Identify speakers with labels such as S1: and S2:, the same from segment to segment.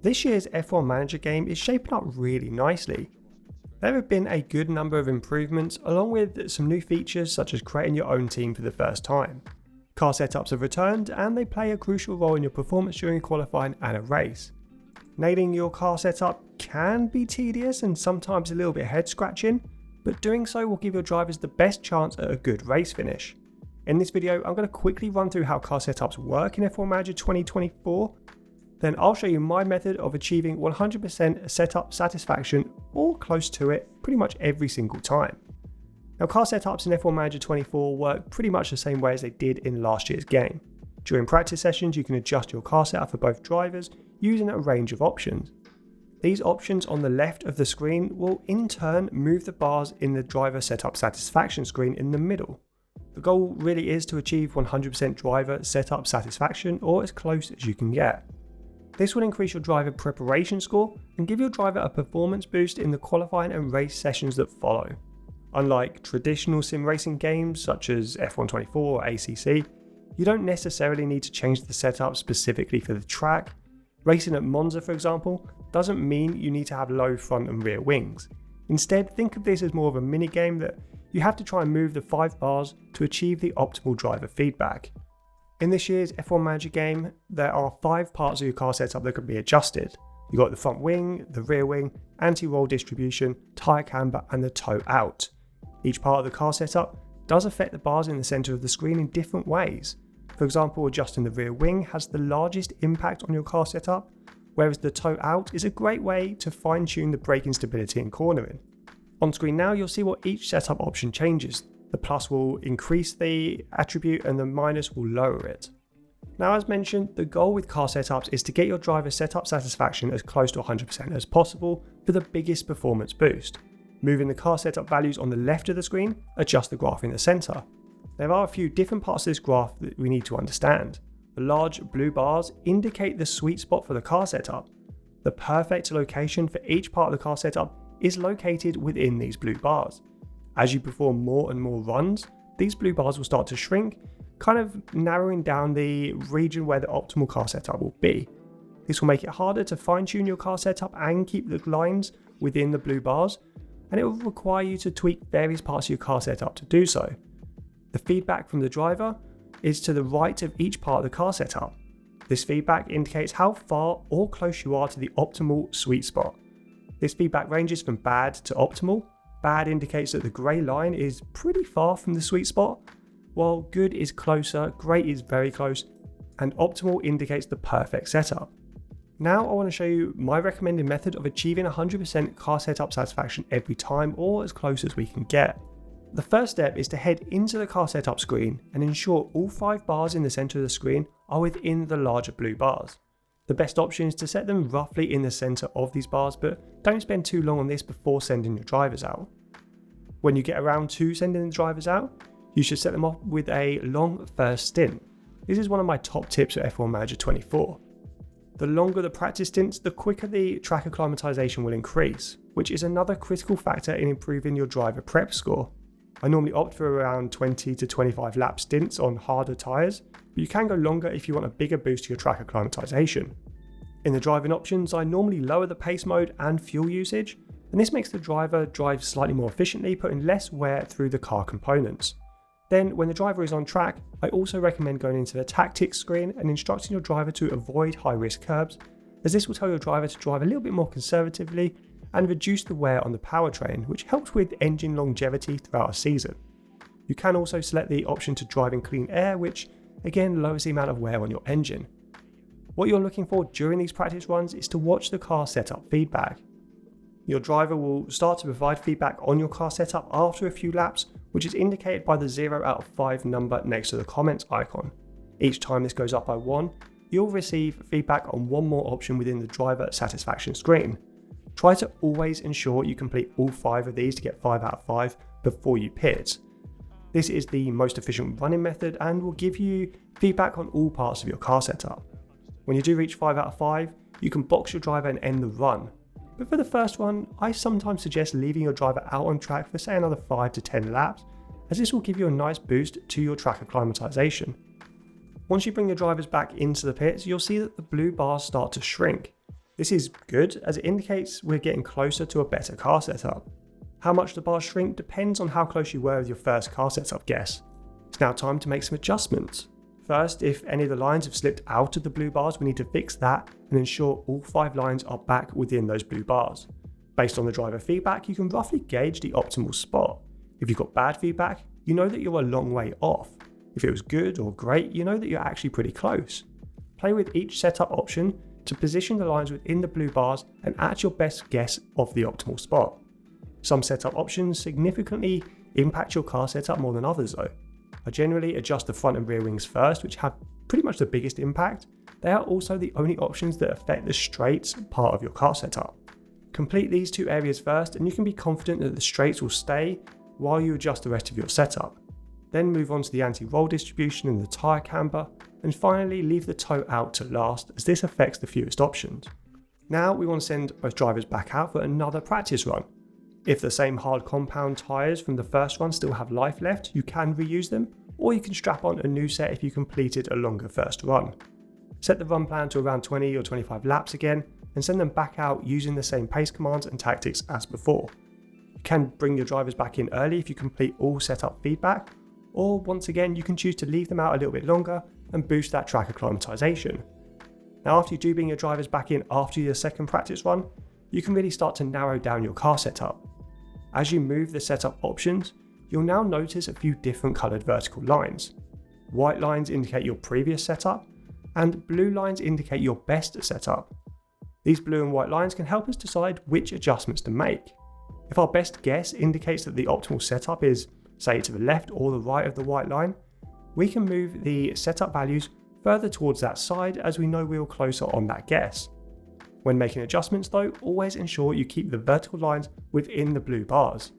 S1: This year's F1 Manager game is shaping up really nicely. There have been a good number of improvements along with some new features such as creating your own team for the first time. Car setups have returned and they play a crucial role in your performance during qualifying and a race. Nailing your car setup can be tedious and sometimes a little bit head scratching, but doing so will give your drivers the best chance at a good race finish. In this video, I'm going to quickly run through how car setups work in F1 Manager 2024. Then I'll show you my method of achieving 100% setup satisfaction or close to it pretty much every single time. Now, car setups in F1 Manager 24 work pretty much the same way as they did in last year's game. During practice sessions, you can adjust your car setup for both drivers using a range of options. These options on the left of the screen will in turn move the bars in the driver setup satisfaction screen in the middle. The goal really is to achieve 100% driver setup satisfaction or as close as you can get. This will increase your driver preparation score and give your driver a performance boost in the qualifying and race sessions that follow. Unlike traditional sim racing games such as F1 24 or ACC, you don't necessarily need to change the setup specifically for the track. Racing at Monza, for example, doesn't mean you need to have low front and rear wings. Instead, think of this as more of a mini game that you have to try and move the 5 bars to achieve the optimal driver feedback. In this year's F1 Manager game, there are 5 parts of your car setup that can be adjusted. You've got the front wing, the rear wing, anti-roll distribution, tyre camber and the toe out. Each part of the car setup does affect the bars in the centre of the screen in different ways. For example, adjusting the rear wing has the largest impact on your car setup, whereas the toe out is a great way to fine-tune the braking stability and cornering. On screen now, you'll see what each setup option changes. The plus will increase the attribute and the minus will lower it. Now, as mentioned, the goal with car setups is to get your driver setup satisfaction as close to 100% as possible for the biggest performance boost. Moving the car setup values on the left of the screen, adjust the graph in the centre. There are a few different parts of this graph that we need to understand. The large blue bars indicate the sweet spot for the car setup. The perfect location for each part of the car setup is located within these blue bars. As you perform more and more runs, these blue bars will start to shrink, kind of narrowing down the region where the optimal car setup will be. This will make it harder to fine-tune your car setup and keep the lines within the blue bars, and it will require you to tweak various parts of your car setup to do so. The feedback from the driver is to the right of each part of the car setup. This feedback indicates how far or close you are to the optimal sweet spot. This feedback ranges from bad to optimal. Bad indicates that the grey line is pretty far from the sweet spot, while good is closer, great is very close, and optimal indicates the perfect setup. Now I want to show you my recommended method of achieving 100% car setup satisfaction every time or as close as we can get. The first step is to head into the car setup screen and ensure all 5 bars in the centre of the screen are within the larger blue bars. The best option is to set them roughly in the centre of these bars, but don't spend too long on this before sending your drivers out. When you get around to sending the drivers out, you should set them off with a long first stint. This is one of my top tips at F1 Manager 24. The longer the practice stints, the quicker the track acclimatization will increase, which is another critical factor in improving your driver prep score. I normally opt for around 20 to 25 lap stints on harder tyres, but you can go longer if you want a bigger boost to your track acclimatization. In the driving options, I normally lower the pace mode and fuel usage, and this makes the driver drive slightly more efficiently, putting less wear through the car components. Then, when the driver is on track, I also recommend going into the tactics screen and instructing your driver to avoid high-risk curbs, as this will tell your driver to drive a little bit more conservatively and reduce the wear on the powertrain, which helps with engine longevity throughout a season. You can also select the option to drive in clean air, which again lowers the amount of wear on your engine. What you're looking for during these practice runs is to watch the car setup feedback. Your driver will start to provide feedback on your car setup after a few laps, which is indicated by the 0 out of 5 number next to the comments icon. Each time this goes up by 1, you'll receive feedback on one more option within the driver satisfaction screen. Try to always ensure you complete all 5 of these to get 5 out of 5 before you pit. This is the most efficient running method and will give you feedback on all parts of your car setup. When you do reach 5 out of 5, you can box your driver and end the run. But for the first one, I sometimes suggest leaving your driver out on track for say another 5 to 10 laps, as this will give you a nice boost to your track acclimatization. Once you bring your drivers back into the pits, you'll see that the blue bars start to shrink. This is good as it indicates we're getting closer to a better car setup. How much the bars shrink depends on how close you were with your first car setup guess. It's now time to make some adjustments. First, if any of the lines have slipped out of the blue bars, we need to fix that and ensure all 5 lines are back within those blue bars. Based on the driver feedback, you can roughly gauge the optimal spot. If you've got bad feedback, you know that you're a long way off. If it was good or great, you know that you're actually pretty close. Play with each setup option to position the lines within the blue bars and add your best guess of the optimal spot. Some setup options significantly impact your car setup more than others though. I generally adjust the front and rear wings first, which have pretty much the biggest impact. They are also the only options that affect the straights part of your car setup. Complete these 2 areas first and you can be confident that the straights will stay while you adjust the rest of your setup. Then move on to the anti-roll distribution and the tyre camber, and finally leave the toe out to last as this affects the fewest options. Now we want to send both drivers back out for another practice run. If the same hard compound tyres from the first run still have life left, you can reuse them, or you can strap on a new set if you completed a longer first run. Set the run plan to around 20 or 25 laps again, and send them back out using the same pace commands and tactics as before. You can bring your drivers back in early if you complete all setup feedback, or once again you can choose to leave them out a little bit longer and boost that track acclimatization. Now after you do bring your drivers back in after your second practice run, you can really start to narrow down your car setup. As you move the setup options, you'll now notice a few different coloured vertical lines. White lines indicate your previous setup, and blue lines indicate your best setup. These blue and white lines can help us decide which adjustments to make. If our best guess indicates that the optimal setup is, say, to the left or the right of the white line, we can move the setup values further towards that side as we know we're closer on that guess. When making adjustments though, always ensure you keep the vertical lines within the blue bars.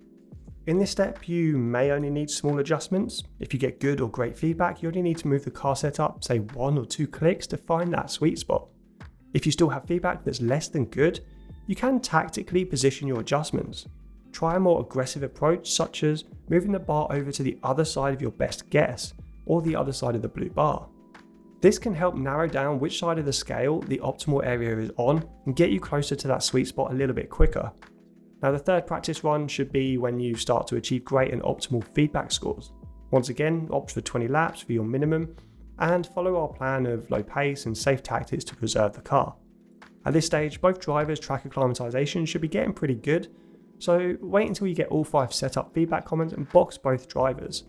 S1: In this step, you may only need small adjustments. If you get good or great feedback, you only need to move the car setup, say 1 or 2 clicks to find that sweet spot. If you still have feedback that's less than good, you can tactically position your adjustments. Try a more aggressive approach, such as moving the bar over to the other side of your best guess, or the other side of the blue bar. This can help narrow down which side of the scale the optimal area is on and get you closer to that sweet spot a little bit quicker. Now the third practice run should be when you start to achieve great and optimal feedback scores. Once again, opt for 20 laps for your minimum and follow our plan of low pace and safe tactics to preserve the car. At this stage, both drivers' track acclimatization should be getting pretty good, so wait until you get all 5 setup feedback comments and box both drivers.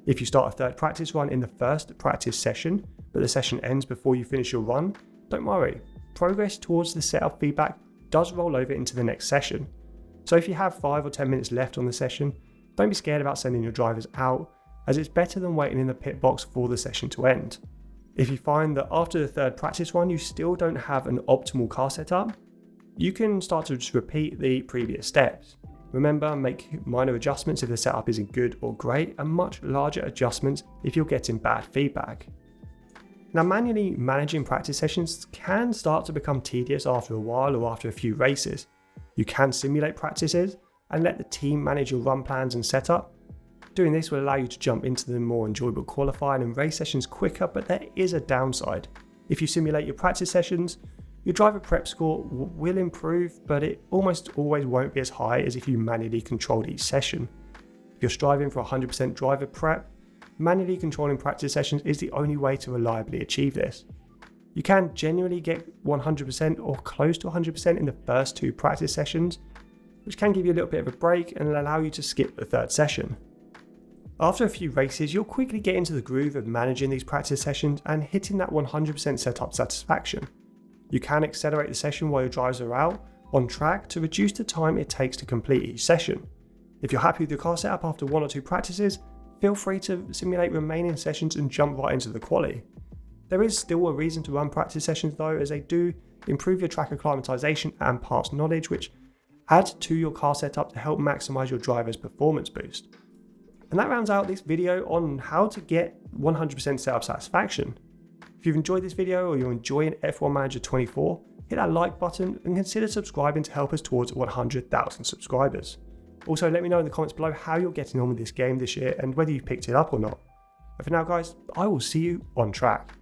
S1: If you start a third practice run in the first practice session, but the session ends before you finish your run, don't worry. Progress towards the setup feedback does roll over into the next session. So if you have 5 or 10 minutes left on the session, don't be scared about sending your drivers out, as it's better than waiting in the pit box for the session to end. If you find that after the third practice run you still don't have an optimal car setup, you can start to just repeat the previous steps. Remember, make minor adjustments if the setup isn't good or great, and much larger adjustments if you're getting bad feedback. Now, manually managing practice sessions can start to become tedious after a while or after a few races. You can simulate practices and let the team manage your run plans and setup. Doing this will allow you to jump into the more enjoyable qualifying and race sessions quicker, but there is a downside. If you simulate your practice sessions, your driver prep score will improve, but it almost always won't be as high as if you manually controlled each session. If you're striving for 100% driver prep, manually controlling practice sessions is the only way to reliably achieve this. You can genuinely get 100% or close to 100% in the first 2 practice sessions, which can give you a little bit of a break and allow you to skip the third session. After a few races, you'll quickly get into the groove of managing these practice sessions and hitting that 100% setup satisfaction. You can accelerate the session while your drivers are out on track to reduce the time it takes to complete each session. If you're happy with your car setup after 1 or 2 practices, feel free to simulate remaining sessions and jump right into the quali. There is still a reason to run practice sessions though, as they do improve your track acclimatization and parts knowledge, which add to your car setup to help maximize your driver's performance boost. And that rounds out this video on how to get 100% setup satisfaction. If you've enjoyed this video or you're enjoying F1 Manager 24, hit that like button and consider subscribing to help us towards 100,000 subscribers. Also, let me know in the comments below how you're getting on with this game this year and whether you've picked it up or not. But for now guys, I will see you on track.